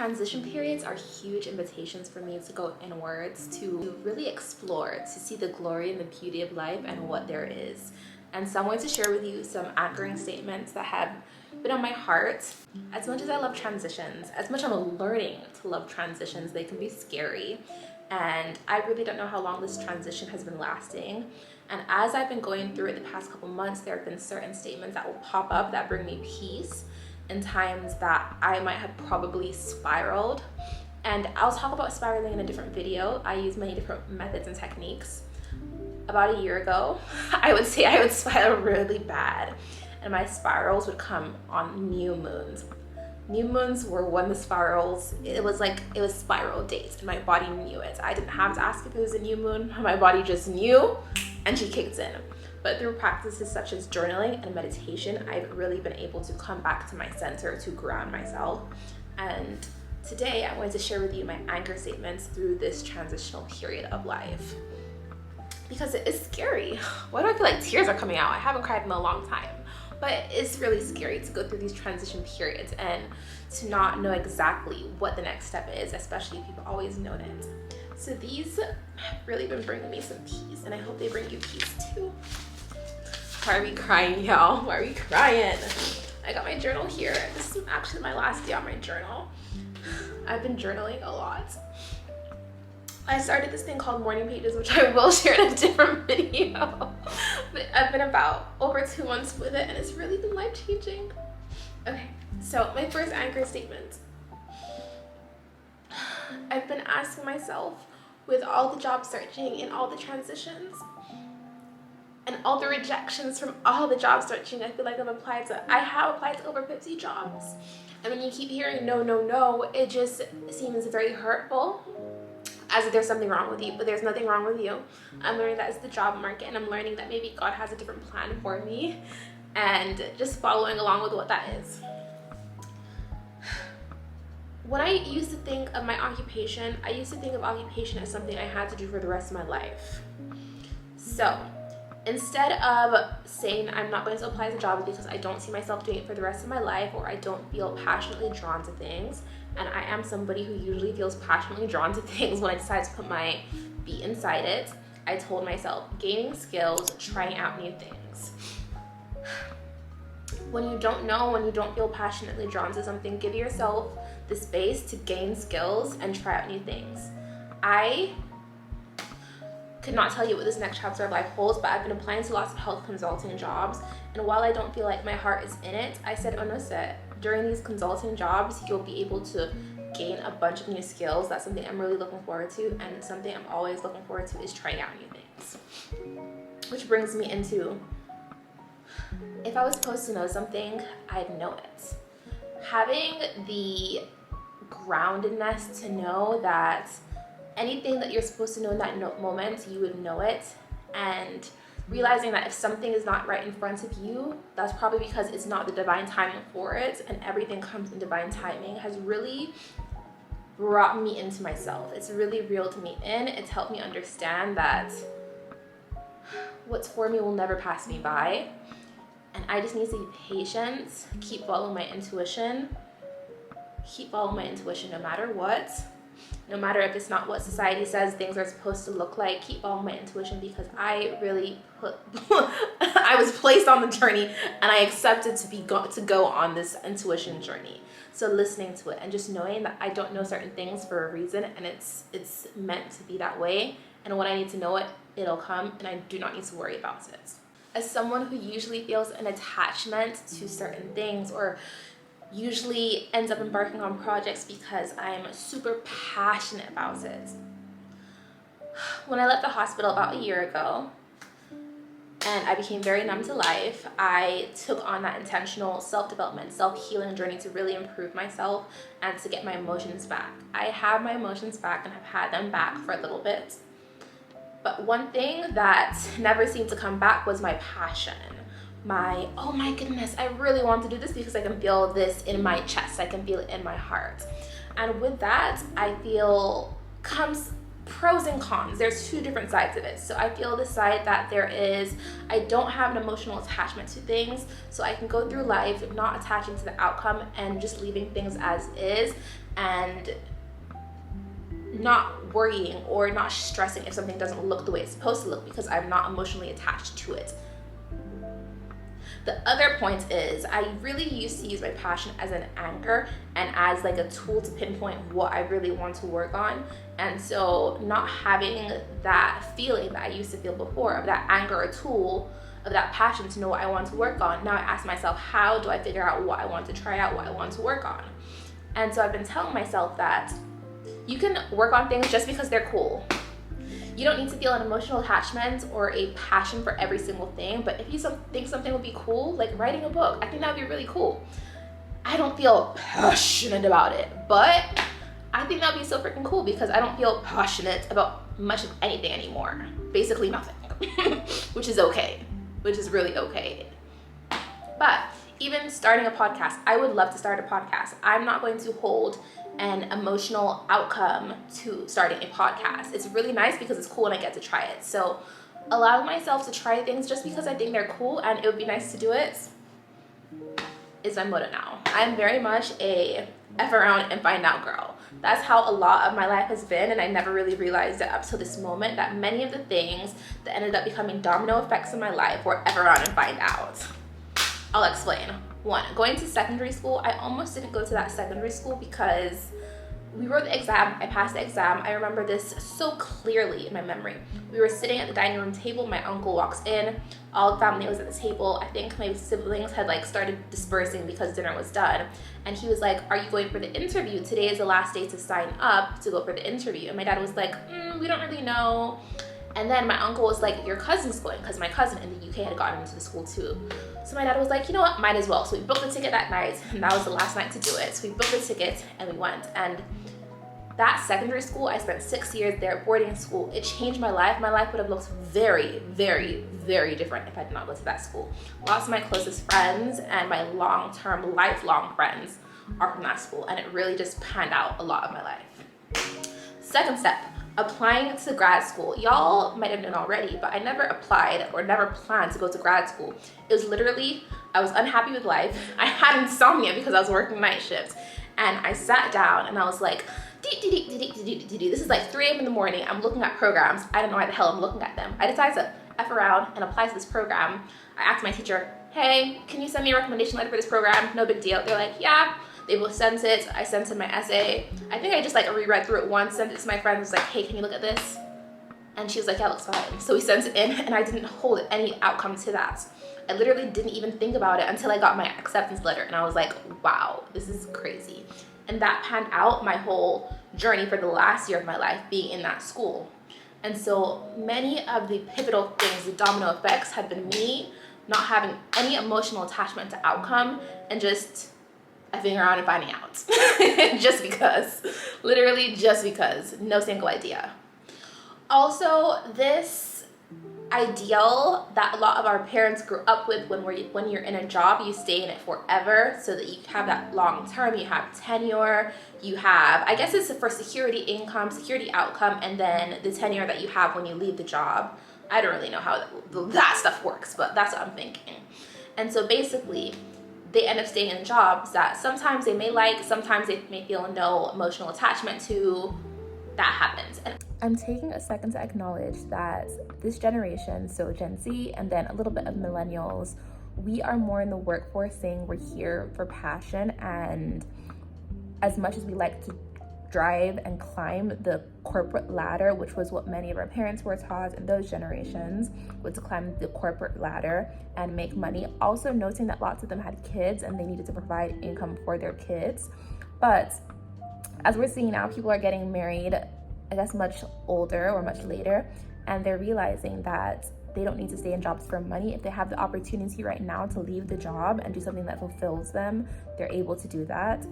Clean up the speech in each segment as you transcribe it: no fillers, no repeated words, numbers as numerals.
Transition periods are huge invitations for me to go inwards, to really explore, to see the glory and the beauty of life and what there is. And so I wanted to share with you some anchoring statements that have been on my heart. As much as I love transitions, as much as I'm learning to love transitions, they can be scary. And I really don't know how long this transition has been lasting. And as I've been going through it the past couple months, there have been certain statements that will pop up that bring me peace in times that I might have probably spiraled. And I'll talk about spiraling in a different video. I use many different methods and techniques. About a year ago, I would say I would spiral really bad, and my spirals would come on new moons. New moons were when the spirals, it was spiral dates, and my body knew it. I didn't have to ask if it was a new moon. My body just knew, and she kicked in. But through practices such as journaling and meditation, I've really been able to come back to my center, to ground myself. And today I wanted to share with you my anchor statements through this transitional period of life. Because it is scary. Why do I feel like tears are coming out? I haven't cried in a long time. But it's really scary to go through these transition periods and to not know exactly what the next step is, especially if you've always known it. So these have really been bringing me some peace, and I hope they bring you peace too. Why are we crying, y'all? Why are we crying? I got my journal here. This is actually my last day on my journal. I've been journaling a lot. I started this thing called Morning Pages, which I will share in a different video. But I've been about over 2 months with it, and it's really been life-changing. Okay, so my first anchor statement. I've been asking myself, with all the job searching and all the transitions, and all the rejections from all the job searching, I feel like I have applied to over 50 jobs. And when you keep hearing no, no, no, it just seems very hurtful, as if there's something wrong with you, but there's nothing wrong with you. I'm learning that it's the job market, and I'm learning that maybe God has a different plan for me, and just following along with what that is. When I used to think of my occupation, I used to think of occupation as something I had to do for the rest of my life. So instead of saying I'm not going to apply to jobs because I don't see myself doing it for the rest of my life, or I don't feel passionately drawn to things, and I am somebody who usually feels passionately drawn to things when I decide to put my feet inside it, I told myself, gaining skills, trying out new things. When you don't know, when you don't feel passionately drawn to something, give yourself the space to gain skills and try out new things. I could not tell you what this next chapter of life holds, but I've been applying to lots of health consulting jobs, and while I don't feel like my heart is in it, I said, Onose, during these consulting jobs, you'll be able to gain a bunch of new skills. That's something I'm really looking forward to, and something I'm always looking forward to is trying out new things. Which brings me into, if I was supposed to know something, I'd know it. Having the groundedness to know that anything that you're supposed to know in that moment, you would know it, and realizing that if something is not right in front of you, that's probably because it's not the divine timing for it, and everything comes in divine timing, has really brought me into myself. It's really reeled me in. It's helped me understand that what's for me will never pass me by, and I just need to be patient, keep following my intuition, no matter what. No matter if it's not what society says things are supposed to look like, keep following my intuition, because I really I was placed on the journey, and I accepted to go on this intuition journey. So listening to it and just knowing that I don't know certain things for a reason, and it's meant to be that way. And when I need to know it, it'll come, and I do not need to worry about it. As someone who usually feels an attachment to certain things, or usually ends up embarking on projects because I'm super passionate about it. When I left the hospital about a year ago and I became very numb to life, I took on that intentional self-development, self-healing journey to really improve myself and to get my emotions back. I have my emotions back and have had them back for a little bit. But one thing that never seemed to come back was my passion. Oh my goodness, I really want to do this because I can feel this in my chest. I can feel it in my heart. And with that, I feel comes pros and cons. There's 2 different sides of it. So I feel the side that I don't have an emotional attachment to things, so I can go through life not attaching to the outcome and just leaving things as is. and not worrying or not stressing if something doesn't look the way it's supposed to look because I'm not emotionally attached to it. The other point is I really used to use my passion as an anchor and as like a tool to pinpoint what I really want to work on. And so not having that feeling that I used to feel before of that anchor or tool of that passion to know what I want to work on, now I ask myself, how do I figure out what I want to try out, what I want to work on? And so I've been telling myself that you can work on things just because they're cool. You don't need to feel an emotional attachment or a passion for every single thing, but if you think something would be cool, like writing a book, I think that would be really cool. I don't feel passionate about it, but I think that would be so freaking cool because I don't feel passionate about much of anything anymore. Basically nothing, which is okay, which is really okay. But even starting a podcast, I would love to start a podcast. I'm not going to hold an emotional outcome to starting a podcast. It's really nice because it's cool and I get to try it. So allowing myself to try things just because I think they're cool and it would be nice to do it is my motto now. I'm very much a F around and find out girl. That's how a lot of my life has been, and I never really realized it up till this moment that many of the things that ended up becoming domino effects in my life were F around and find out. I'll explain. One, going to secondary school, I almost didn't go to that secondary school because we wrote the exam, I passed the exam. I remember this so clearly in my memory. We were sitting at the dining room table, my uncle walks in, all the family was at the table. I think my siblings had like started dispersing because dinner was done. And he was like, are you going for the interview? Today is the last day to sign up to go for the interview. And my dad was like, we don't really know. And then my uncle was like, your cousin's going, because my cousin in the UK had gotten into the school too. So my dad was like, you know what, might as well. So we booked the ticket that night, and that was the last night to do it. So we booked the ticket and we went. And that secondary school, I spent 6 years there, boarding school. It changed my life. My life would have looked very, very, very different if I did not go to that school. Lots of my closest friends and my long-term, lifelong friends are from that school, and it really just panned out a lot of my life. Second step, applying to grad school. Y'all might have known already, but I never applied or never planned to go to grad school. It was literally, I was unhappy with life. I had insomnia because I was working night shifts. And I sat down and I was like, this is like 3 a.m. in the morning. I'm looking at programs. I don't know why the hell I'm looking at them. I decided to F around and apply to this program. I asked my teacher, hey, can you send me a recommendation letter for this program? No big deal. They're like, yeah. They both sent it. I sent in my essay. I think I just like reread through it once, sent it to my friend, was like, hey, can you look at this? And she was like, yeah, it looks fine. So we sent it in and I didn't hold any outcome to that. I literally didn't even think about it until I got my acceptance letter. And I was like, wow, this is crazy. And that panned out my whole journey for the last year of my life being in that school. And so many of the pivotal things, the domino effects, have been me not having any emotional attachment to outcome and just effing around and finding out. Just because. Literally just because. No single idea. Also, this ideal that a lot of our parents grew up with when you're in a job, you stay in it forever so that you have that long term, you have tenure, you have, I guess it's for security income, security outcome, and then the tenure that you have when you leave the job. I don't really know how that stuff works, but that's what I'm thinking. And so basically, they end up staying in jobs that sometimes they may like, sometimes they may feel no emotional attachment to. That happens. And I'm taking a second to acknowledge that this generation, so Gen Z and then a little bit of millennials, we are more in the workforce saying we're here for passion, and as much as we like to drive and climb the corporate ladder, which was what many of our parents were taught in those generations, was to climb the corporate ladder and make money. Also noting that lots of them had kids and they needed to provide income for their kids. But as we're seeing now, people are getting married, I guess, much older or much later, and they're realizing that they don't need to stay in jobs for money. If they have the opportunity right now to leave the job and do something that fulfills them, they're able to do that.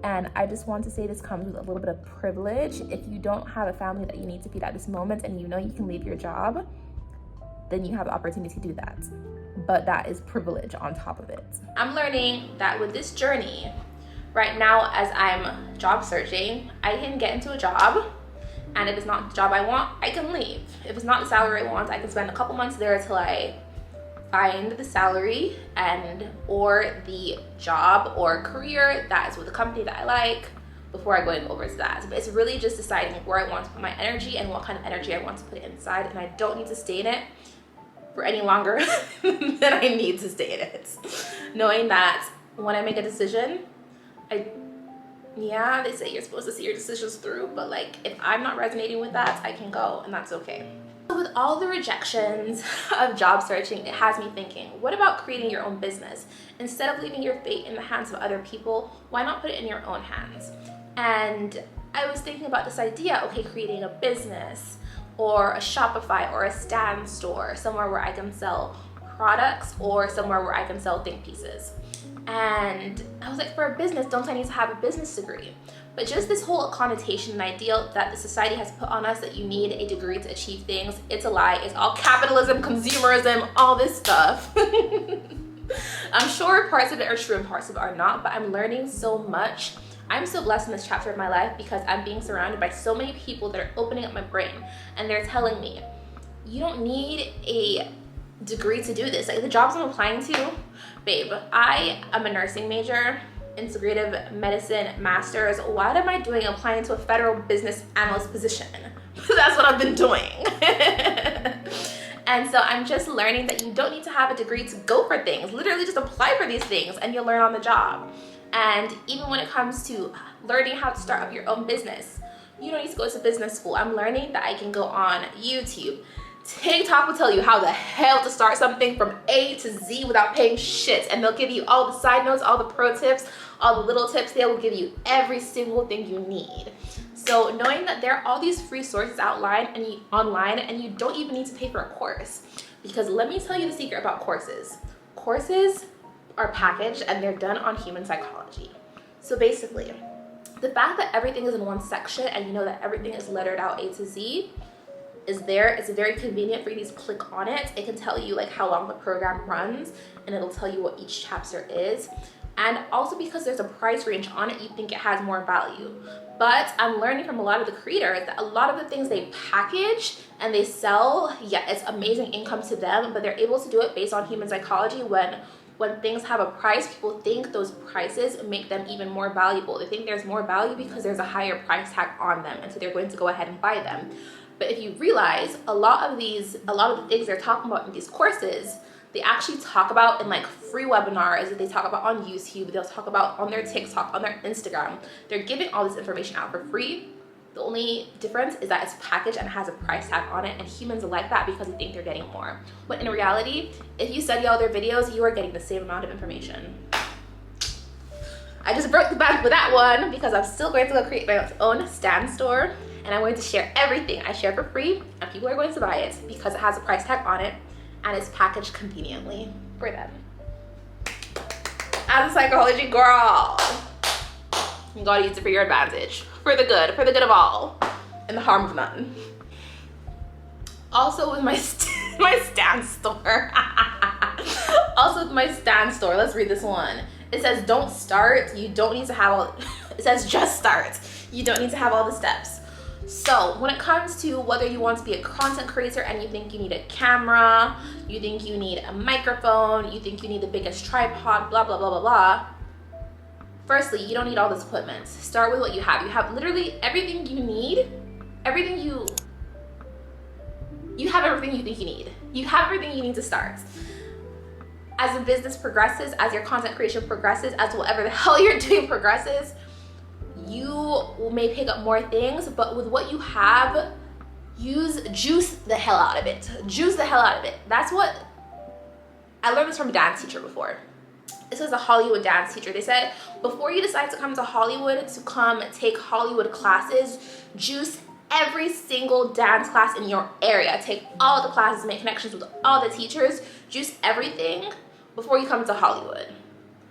And I just want to say this comes with a little bit of privilege. If you don't have a family that you need to feed at this moment and you know you can leave your job, then you have the opportunity to do that. But that is privilege on top of it. I'm learning that with this journey, right now, as I'm job searching, I can get into a job, and if it's not the job I want, I can leave. If it's not the salary I want, I can spend a couple months there till I find the salary and or the job or career that is with the company that I like, before I go over to that. But it's really just deciding where I want to put my energy and what kind of energy I want to put inside, and I don't need to stay in it for any longer than I need to stay in it. Knowing that when I make a decision, yeah, they say you're supposed to see your decisions through, but like if I'm not resonating with that, I can go, and that's okay. With all the rejections of job searching, it has me thinking, what about creating your own business? Instead of leaving your fate in the hands of other people, why not put it in your own hands? And I was thinking about this idea, okay, creating a business or a Shopify or a stand store, somewhere where I can sell products or somewhere where I can sell think pieces. And I was like, for a business, don't I need to have a business degree? But just this whole connotation and ideal that the society has put on us that you need a degree to achieve things, it's a lie. It's all capitalism, consumerism, all this stuff. I'm sure parts of it are true and parts of it are not, but I'm learning so much. I'm so blessed in this chapter of my life because I'm being surrounded by so many people that are opening up my brain, and they're telling me, you don't need a degree to do this. Like the jobs I'm applying to, babe, I am a nursing major, integrative medicine master's. What am I doing applying to a federal business analyst position? That's what I've been doing. And so I'm just learning that you don't need to have a degree to go for things. Literally just apply for these things and you'll learn on the job. And even when it comes to learning how to start up your own business, you don't need to go to business school. I'm learning that I can go on YouTube. TikTok will tell you how the hell to start something from A to Z without paying shit. And they'll give you all the side notes, all the pro tips, all the little tips. They will give you every single thing you need. So knowing that there are all these free sources online and you don't even need to pay for a course. Because let me tell you the secret about courses. Courses are packaged and they're done on human psychology. So basically, the fact that everything is in one section and you know that everything is lettered out A to Z is there. It's very convenient for you to just click on it. It can tell you like how long the program runs and it'll tell you what each chapter is. And also because there's a price range on it, you think it has more value. But I'm learning from a lot of the creators that a lot of the things they package and they sell, yeah, it's amazing income to them, but they're able to do it based on human psychology. When things have a price, people think those prices make them even more valuable. They think there's more value because there's a higher price tag on them, and so they're going to go ahead and buy them. But if you realize a lot of the things they're talking about in these courses, they actually talk about in like free webinars that they talk about on YouTube, they'll talk about on their TikTok, on their Instagram. They're giving all this information out for free. The only difference is that it's packaged and has a price tag on it, and humans like that because they think they're getting more. But in reality, if you study all their videos, you are getting the same amount of information. I just broke the bank with that one because I'm still going to go create my own stand store, and I'm going to share everything I share for free, and people are going to buy it because it has a price tag on it and it's packaged conveniently for them. As a psychology girl, you gotta use it for your advantage, for the good of all, and the harm of none. Also with my stand store, let's read this one. It says, don't start, you don't need to have all, it says just start. You don't need to have all the steps. So when it comes to whether you want to be a content creator and you think you need a camera, you think you need a microphone, you think you need the biggest tripod, blah, blah, blah, blah, blah. Firstly, you don't need all this equipment. Start with what you have. You have literally everything you need, you have everything you think you need. You have everything you need to start. As the business progresses, as your content creation progresses, as whatever the hell you're doing progresses, you may pick up more things, but with what you have, juice the hell out of it. Juice the hell out of it. That's what, I learned this from a dance teacher before. This is a Hollywood dance teacher. They said, before you decide to come to Hollywood to come take Hollywood classes, juice every single dance class in your area. Take all the classes, make connections with all the teachers, juice everything before you come to Hollywood.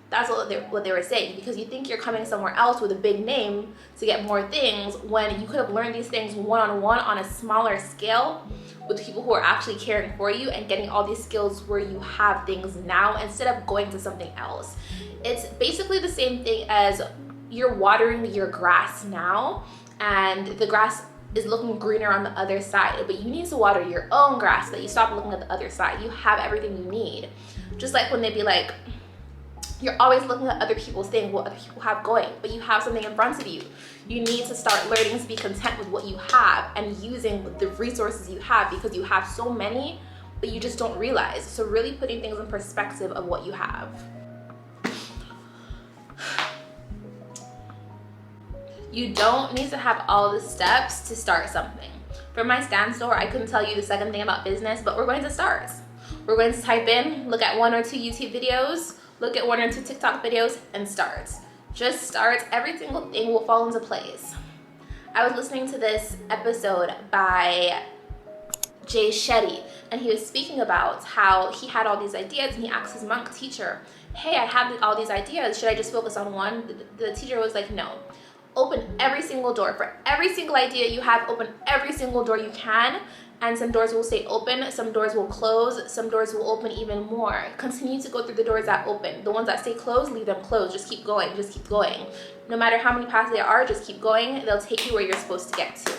That's what they were saying, because you think you're coming somewhere else with a big name to get more things when you could have learned these things one-on-one on a smaller scale with people who are actually caring for you and getting all these skills where you have things now instead of going to something else. It's basically the same thing as you're watering your grass now and the grass is looking greener on the other side, but you need to water your own grass so that you stop looking at the other side. You have everything you need. Just like when they'd be like, You're always looking at other people's things, what other people have going, but you have something in front of you. You need to start learning to be content with what you have and using the resources you have, because you have so many, but you just don't realize. So really putting things in perspective of what you have. You don't need to have all the steps to start something. For my stand store, I couldn't tell you the second thing about business, but we're going to start. We're going to type in, look at 1 or 2 YouTube videos, look at 1 or 2 TikTok videos, and start. Just start. Every single thing will fall into place. I was listening to this episode by Jay Shetty, and he was speaking about how he had all these ideas, and he asked his monk teacher, hey, I have all these ideas, should I just focus on one? The teacher was like, no. Open every single door. For every single idea you have, open every single door you can, and some doors will stay open, some doors will close, some doors will open even more. Continue to go through the doors that open. The ones that stay closed, leave them closed. Just keep going, just keep going. No matter how many paths there are, just keep going. They'll take you where you're supposed to get to.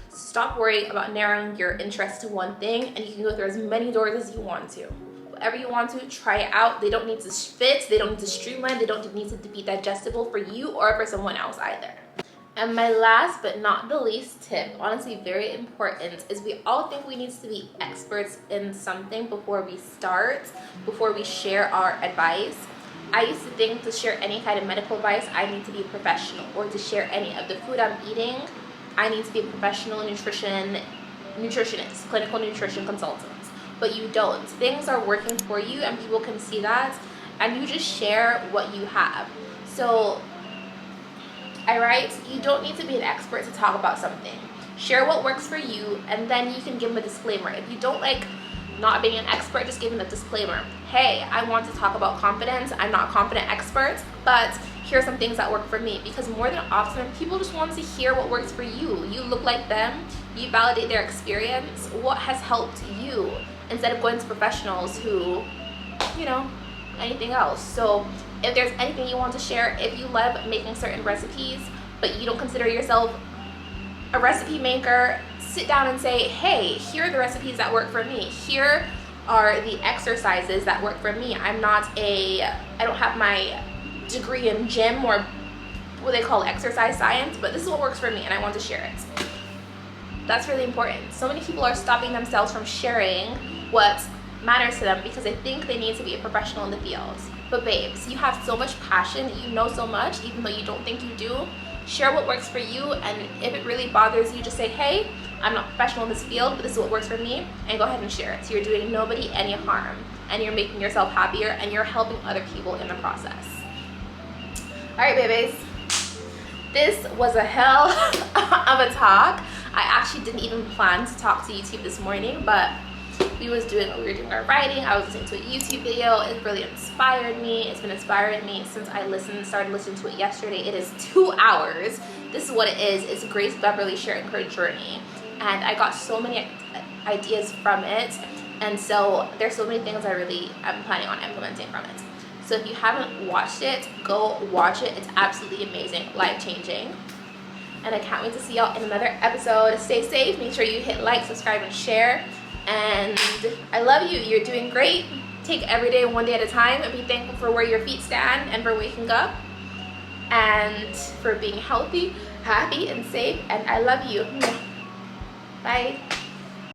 Stop worrying about narrowing your interest to one thing, and you can go through as many doors as you want to. Whatever you want to, try it out. They don't need to fit, they don't need to streamline, they don't need to be digestible for you or for someone else either. And my last but not the least tip, honestly very important, is we all think we need to be experts in something before we start, before we share our advice. I used to think to share any kind of medical advice, I need to be a professional, or to share any of the food I'm eating, I need to be a professional nutritionist, clinical nutrition consultant. But you don't. Things are working for you and people can see that, and you just share what you have. So you don't need to be an expert to talk about something. Share what works for you, and then you can give them a disclaimer. If you don't like not being an expert, just give them a disclaimer. Hey, I want to talk about confidence. I'm not a confident expert, but here are some things that work for me. Because more than often, people just want to hear what works for you. You look like them, you validate their experience, what has helped you, instead of going to professionals who, anything else. So if there's anything you want to share, if you love making certain recipes, but you don't consider yourself a recipe maker, sit down and say, hey, here are the recipes that work for me. Here are the exercises that work for me. I don't have my degree in gym or what they call exercise science, but this is what works for me and I want to share it. That's really important. So many people are stopping themselves from sharing what matters to them because they think they need to be a professional in the field. But babes, you have so much passion, you know so much, even though you don't think you do. Share what works for you, and if it really bothers you, just say, hey, I'm not professional in this field, but this is what works for me, and go ahead and share it. So you're doing nobody any harm, and you're making yourself happier, and you're helping other people in the process. All right, babies. This was a hell of a talk. I actually didn't even plan to talk to YouTube this morning, but we were doing our writing. I was listening to a YouTube video. It really inspired me. It's been inspiring me since I started listening to it yesterday. It is 2 hours. This is what it is. It's Grace Beverly sharing her journey. And I got so many ideas from it. And so there's so many things I'm planning on implementing from it. So if you haven't watched it, go watch it. It's absolutely amazing, life-changing. And I can't wait to see y'all in another episode. Stay safe. Make sure you hit like, subscribe, and share. And I love you. You're doing great. Take every day one day at a time, and be thankful for where your feet stand and for waking up and for being healthy, happy, and safe. And I love you. Bye.